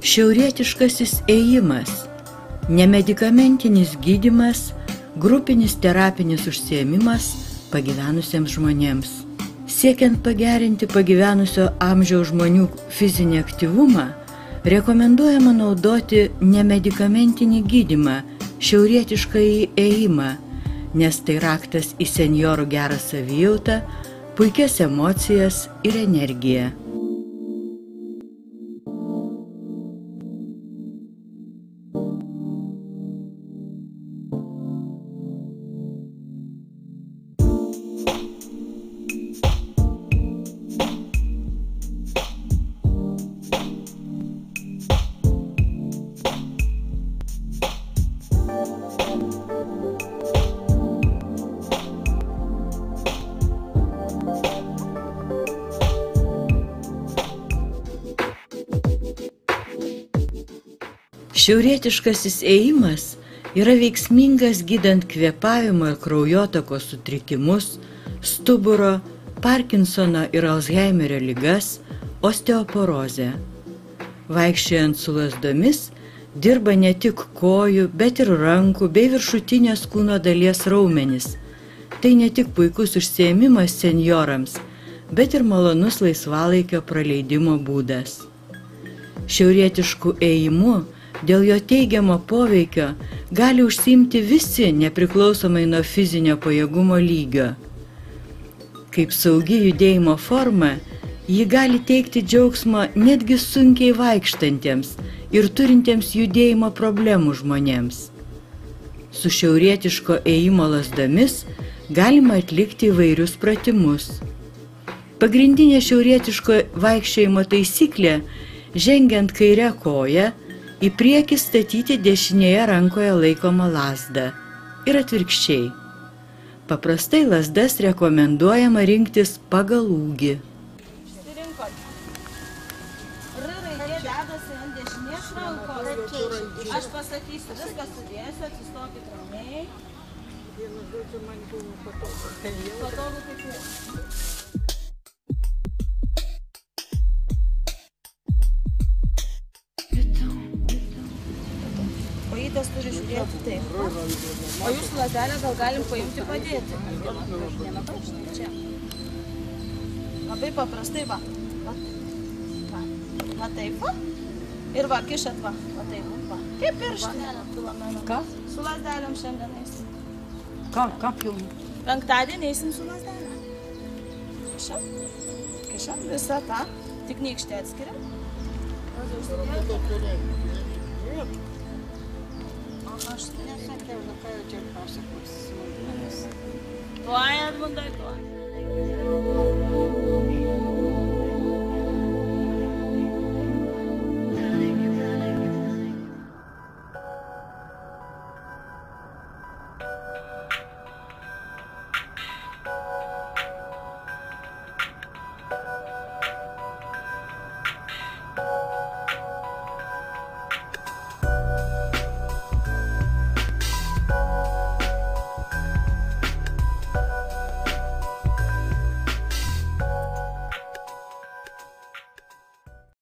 Šiaurietiškasis ėjimas – nemedikamentinis gydymas, grupinis terapinis užsiėmimas pagyvenusiems žmonėms. Siekiant pagerinti pagyvenusio amžiaus žmonių fizinį aktyvumą, rekomenduojama naudoti nemedikamentinį gydymą, šiaurietiškąjį ėjimą, nes tai raktas į senjorų gerą savijautą, puikias emocijas ir energiją. Šiaurietiškasis ėjimas yra veiksmingas gydant kvėpavimo ir kraujotakos sutrikimus, stuburo, Parkinsono ir Alzheimerio ligas, osteoporozę. Vaikščiojant su lazdomis dirba ne tik kojų, bet ir rankų bei viršutinės kūno dalies raumenys. Tai ne tik puikus užsiėmimas senjorams, bet ir malonus laisvalaikio praleidimo būdas. Šiaurietišku ėjimu dėl jo teigiamo poveikio gali užsiimti visi nepriklausomai nuo fizinio pajėgumo lygio. Kaip saugi judėjimo forma, ji gali teikti džiaugsmo netgi sunkiai vaikštantiems ir turintiems judėjimo problemų žmonėms. Su šiaurietiško ėjimo lazdomis galima atlikti įvairius pratimus. Pagrindinė šiaurietiško vaikščiojimo taisyklė – žengiant kairę koją, į priekį statyti dešinėje rankoje laikomą lazdą ir atvirkščiai. Paprastai lazdas rekomenduojama rinktis pagal ūgį. Aš pasakysiu, viską sudėsiu, atsistokit ramiai. Patogu kaip jau. Ojytės turi žiūrėti taip. O jūsų lazdelę gal galim paimti padėti. Čia. Labai paprastai, va. Va taip, va. Ir va, kišat, va. Va taip, va. Kaip pirštinė. Ką? Su lazdelėm šiandien eisim. Ką pilnu? Penktadienį eisim su lazdelėm. Kišam. Kišam visą tą. Tik nykštę atskiriam. Aš nesakiau, ką jau čia pasakos. Tuoj, Edmundai, tuoj.